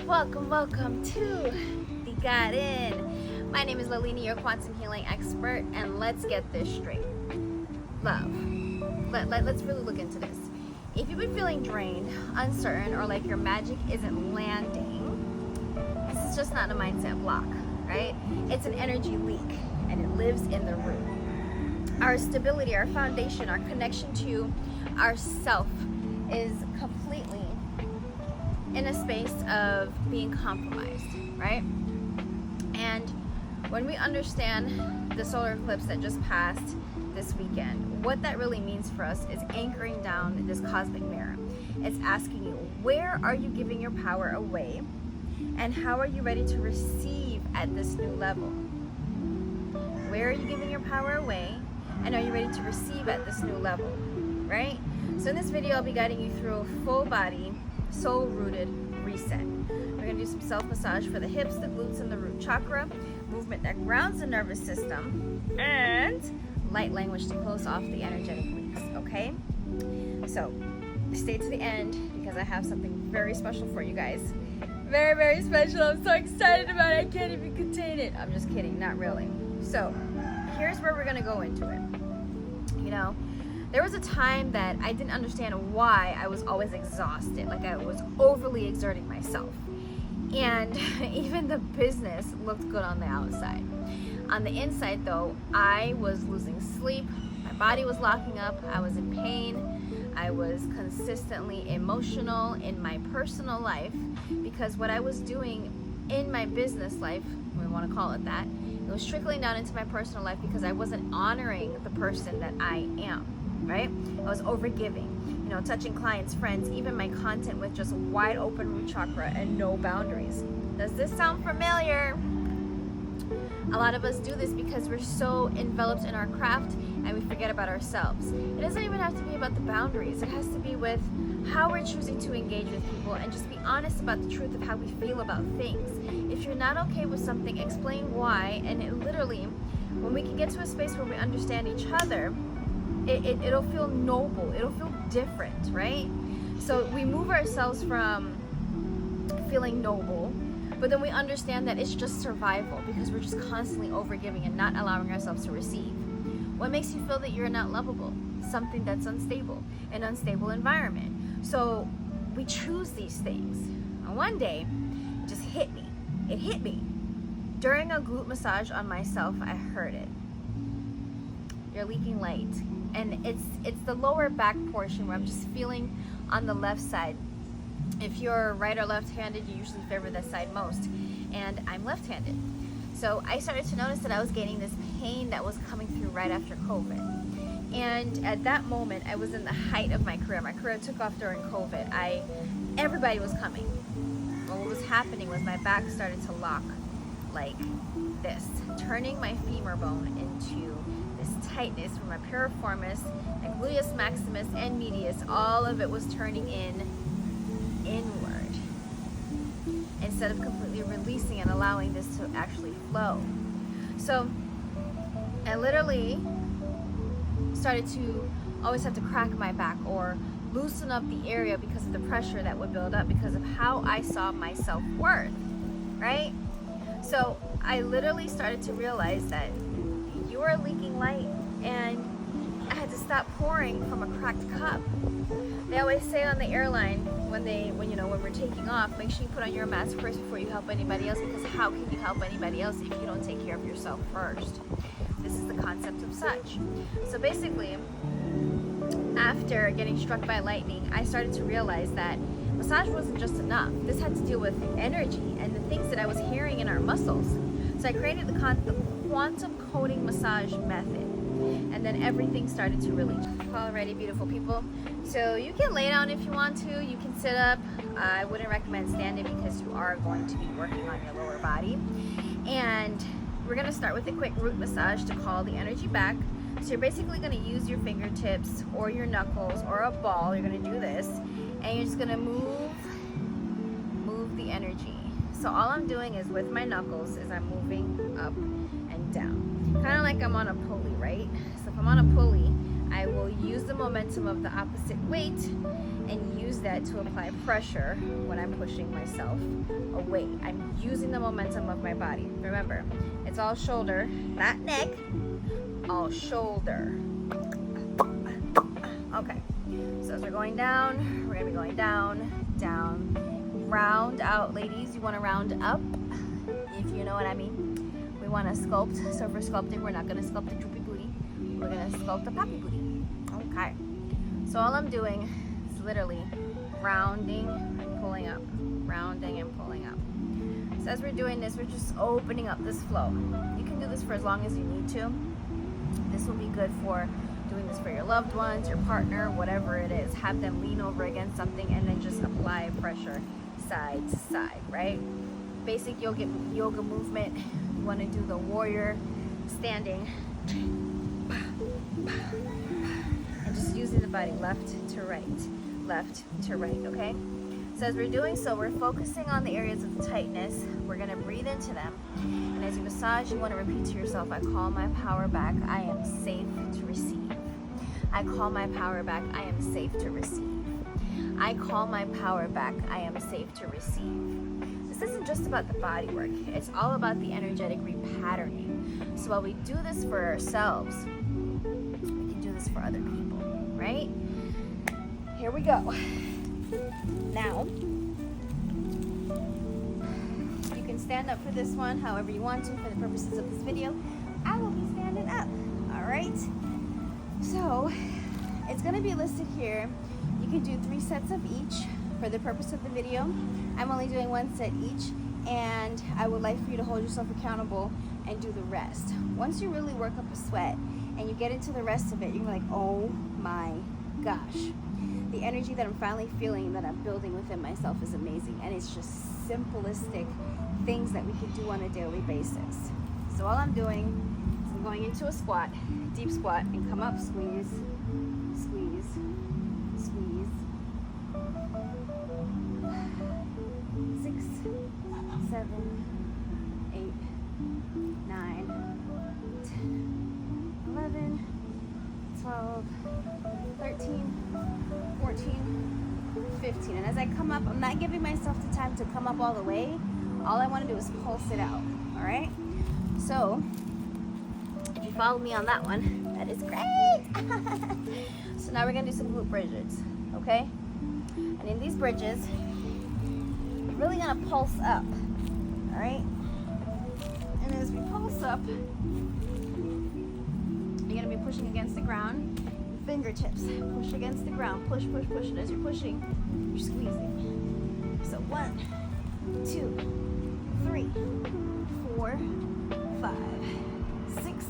Welcome to the Garden. My name is Lalini, your quantum healing expert, and let's get this straight. Love. Let's really look into this. If you've been feeling drained, uncertain, or like your magic isn't landing, this is just not a mindset block, right? It's an energy leak, and it lives in the root. Our stability, our foundation, our connection to ourself is completely in a space of being compromised, right? And when we understand the solar eclipse that just passed this weekend, what that really means for us is anchoring down this cosmic mirror. It's asking you, where are you giving your power away? And how are you ready to receive at this new level? Where are you giving your power away? And are you ready to receive at this new level, right? So in this video, I'll be guiding you through a full body, soul-rooted reset. We're going to do some self-massage for the hips, the glutes, and the root chakra, movement that grounds the nervous system, and light language to close off the energetic leaks, okay? So stay to the end because I have something very special for you guys. Very, very special. I'm so excited about it. I can't even contain it. I'm just kidding, not really. So here's where we're going to go into it. You know, there was a time that I didn't understand why I was always exhausted, like I was overly exerting myself. And even the business looked good on the outside. On the inside though, I was losing sleep, my body was locking up, I was in pain, I was consistently emotional in my personal life because what I was doing in my business life, we want to call it that, it was trickling down into my personal life because I wasn't honoring the person that I am. Right? I was overgiving, you know, touching clients, friends, even my content with just wide open root chakra and no boundaries. Does this sound familiar? A lot of us do this because we're so enveloped in our craft and we forget about ourselves. It doesn't even have to be about the boundaries. It has to be with how we're choosing to engage with people and just be honest about the truth of how we feel about things. If you're not okay with something, explain why, and it literally, when we can get to a space where we understand each other, it'll feel noble, it'll feel different, right? So we move ourselves from feeling noble, but then we understand that it's just survival because we're just constantly overgiving and not allowing ourselves to receive. What makes you feel that you're not lovable? Something that's unstable, an unstable environment. So we choose these things. And one day, it just hit me. It hit me. During a glute massage on myself, I heard it. You're leaking light. And it's the lower back portion where I'm just feeling on the left side. If you're right or left-handed, you usually favor that side most. And I'm left-handed. So I started to notice that I was getting this pain that was coming through right after COVID. And at that moment, I was in the height of my career. My career took off during COVID. Everybody was coming. Well, what was happening was my back started to lock like this, turning my femur bone into this tightness from my piriformis, and gluteus maximus and medius. All of it was turning inward instead of completely releasing and allowing this to actually flow. So I literally started to always have to crack my back or loosen up the area because of the pressure that would build up because of how I saw my self-worth, right? So I literally started to realize that you are leaking light, and I had to stop pouring from a cracked cup. They always say on the airline when we're taking off, make sure you put on your mask first before you help anybody else, because how can you help anybody else if you don't take care of yourself first? This is the concept of such. So basically, after getting struck by lightning, I started to realize that massage wasn't just enough. This had to deal with energy and the things that I was hearing in our muscles. So I created the quantum coding massage method, and then everything started to release. Alrighty, beautiful people. So you can lay down if you want to. You can sit up. I wouldn't recommend standing because you are going to be working on your lower body. And we're going to start with a quick root massage to call the energy back. So you're basically going to use your fingertips or your knuckles or a ball. You're going to do this, and you're just going to move the energy. So all I'm doing is with my knuckles is I'm moving up and down, kind of like I'm on a pulley, right? So if I'm on a pulley, I will use the momentum of the opposite weight and use that to apply pressure when I'm pushing myself away. I'm using the momentum of my body. Remember, it's all shoulder, not neck, all shoulder. Okay, so as we're going down, we're gonna be going down, down, round out. Ladies, you wanna round up, if you know what I mean. We wanna sculpt, so for sculpting, we're not gonna sculpt the droopy booty, we're gonna sculpt the poppy booty. Okay, so all I'm doing is literally rounding and pulling up, rounding and pulling up. So as we're doing this, we're just opening up this flow. You can do this for as long as you need to. This will be good for doing this for your loved ones, your partner, whatever it is. Have them lean over against something and then just apply pressure side to side, right? Basic yoga movement. You want to do the warrior standing and just using the body left to right, okay? So as we're doing so, we're focusing on the areas of tightness. We're gonna breathe into them. And as you massage, you wanna repeat to yourself, I call my power back, I am safe to receive. I call my power back, I am safe to receive. I call my power back, I am safe to receive. This isn't just about the body work, it's all about the energetic repatterning. So while we do this for ourselves, we can do this for other people, right? Here we go. Now, you can stand up for this one however you want to for the purposes of this video. I will be standing up, all right? So, it's gonna be listed here. You can do 3 sets of each for the purpose of the video. I'm only doing 1 set each, and I would like for you to hold yourself accountable and do the rest. Once you really work up a sweat and you get into the rest of it, you're like, oh my gosh. The energy that I'm finally feeling, that I'm building within myself is amazing. And it's just simplistic things that we can do on a daily basis. So all I'm doing is I'm going into a squat, deep squat, and come up, squeeze, squeeze, squeeze. 6, 7, 8, 9, 10, 11, 12, 13, 14, 15. And as I come up, I'm not giving myself the time to come up all the way. All I want to do is pulse it out, all right? So, if you follow me on that one, that is great. So now we're going to do some glute bridges, okay? And in these bridges, you're really going to pulse up, all right? And as we pulse up, you're going to be pushing against the ground. Fingertips, push against the ground, push, push, push, and as you're pushing, you're squeezing. So 1, 2, 3, 4, 5, 6,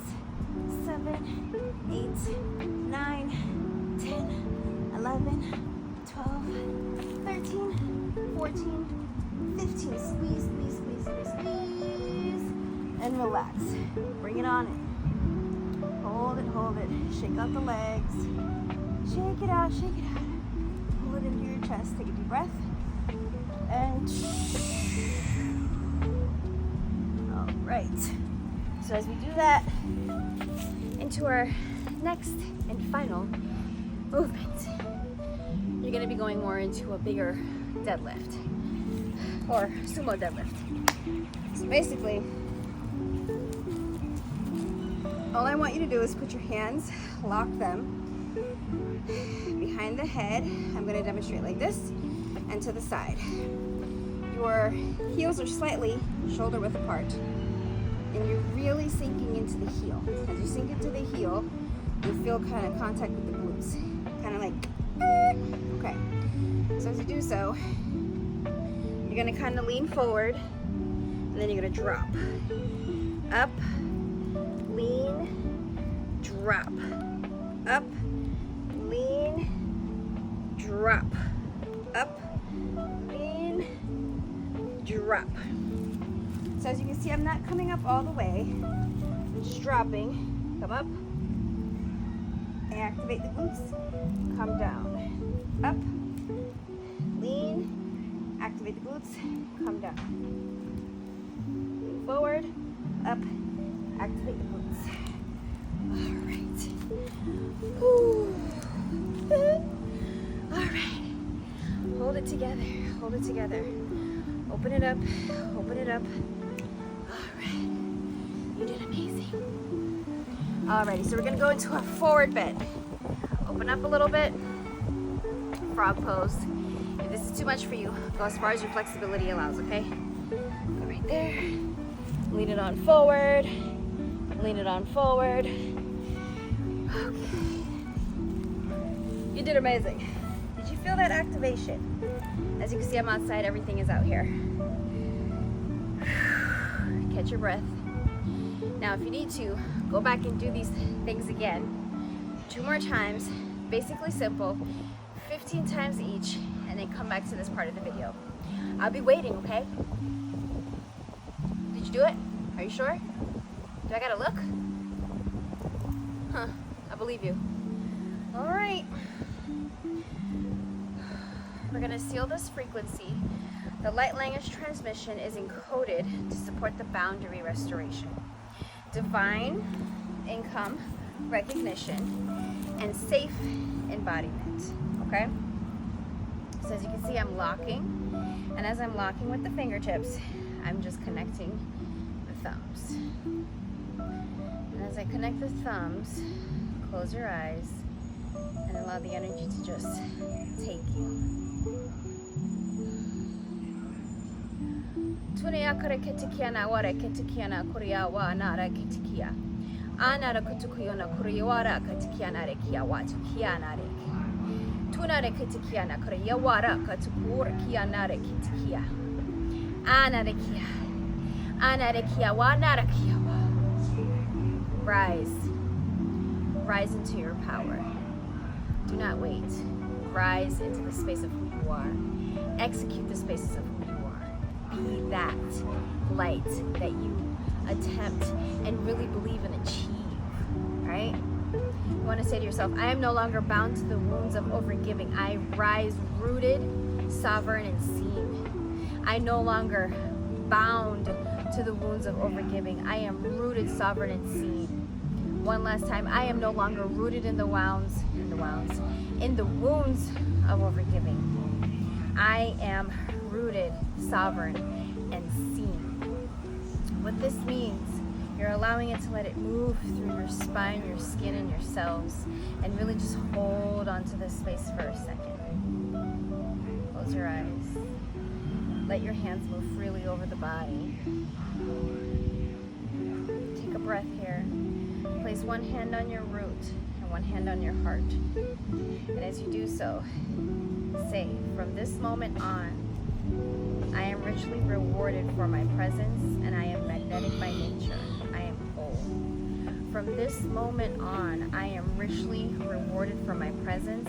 7, 8, 9, 10, 11, 12, 13, 14, 15. Squeeze, squeeze, squeeze, squeeze, squeeze, and relax. Bring it on in. Hold it, shake out the legs, shake it out, pull it into your chest, take a deep breath, and all right. So as we do that, into our next and final movement, you're gonna be going more into a bigger deadlift, or sumo deadlift. So basically, all I want you to do is put your hands, lock them behind the head. I'm going to demonstrate like this, and to the side. Your heels are slightly shoulder width apart, and you're really sinking into the heel. As you sink into the heel, you feel kind of contact with the glutes, kind of like, okay. So as you do so, you're going to kind of lean forward, and then you're going to drop. Up, lean, drop. Up, lean, drop. Up, lean, drop. So as you can see, I'm not coming up all the way. I'm just dropping. Come up. Activate the glutes. Come down. Up, lean, activate the glutes. Come down. Lean forward. Up, activate the glutes. All right. Whew. All right. Hold it together. Hold it together. Open it up. Open it up. All right. You did amazing. Alrighty, so we're gonna go into a forward bend. Open up a little bit. Frog pose. If this is too much for you, go as far as your flexibility allows, okay? Go right there. Lean it on forward. Lean it on forward. Okay. You did amazing. Did you feel that activation? As you can see, I'm outside, everything is out here. Catch your breath. Now, if you need to, go back and do these things again. 2 more times, basically simple, 15 times each, and then come back to this part of the video. I'll be waiting, okay? Did you do it? Are you sure? Do I gotta look? Huh, I believe you. All right. We're gonna seal this frequency. The light language transmission is encoded to support the boundary restoration, divine income recognition, and safe embodiment, okay? So as you can see, I'm locking, and as I'm locking with the fingertips, I'm just connecting the thumbs. And as I connect the thumbs, close your eyes and allow the energy to just take you. Tunia kare ketikia na wara ketikia na kuria wa nara ketikia. Anara kutukuyo na kuriwara ketikia na rekia watu kia na reki. Tunare ketikia na kuria wara katukura kia na reketikia. Anarekia. Anarekia wa nara kia wa. Rise. Rise into your power. Do not wait. Rise into the space of who you are. Execute the spaces of who you are. Be that light that you attempt and really believe and achieve, right? You want to say to yourself, I am no longer bound to the wounds of overgiving. I rise rooted, sovereign, and seen. I no longer bound to the wounds of overgiving. I am rooted, sovereign, and seen. One last time, I am no longer rooted in the wounds of overgiving. I am rooted, sovereign, and seen. What this means, you're allowing it to let it move through your spine, your skin, and your cells, and really just hold onto this space for a second. Close your eyes. Let your hands move freely over the body. Take a breath here. Place one hand on your root and one hand on your heart. And as you do so, say, from this moment on, I am richly rewarded for my presence, and I am magnetic by nature. I am whole. From this moment on, I am richly rewarded for my presence.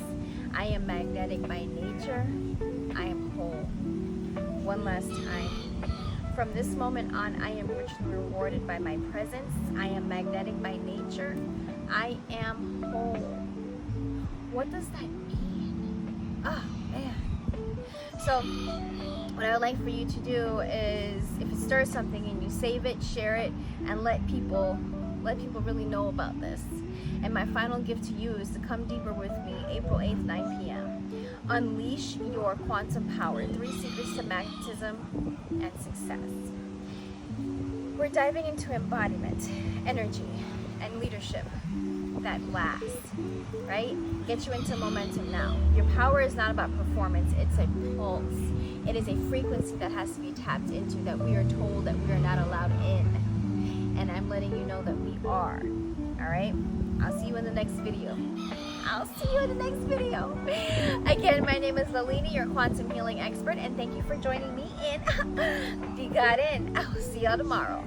I am magnetic by nature. I am whole. One last time. From this moment on, I am richly rewarded by my presence. I am magnetic by nature. I am whole. What does that mean? Oh, man. So, what I would like for you to do is, if it stirs something in you, save it, share it, and let people really know about this. And my final gift to you is to come deeper with me April 8th, 9 p.m. Unleash your quantum power. 3 secrets to magnetism and success. We're diving into embodiment, energy, and leadership that lasts, right? Get you into momentum now. Your power is not about performance, it's a pulse. It is a frequency that has to be tapped into, that we are told that we are not allowed in. And I'm letting you know that we are, all right? I'll see you in the next video. Again, my name is Lalini, your quantum healing expert, and thank you for joining me in Digarin. I will see y'all tomorrow.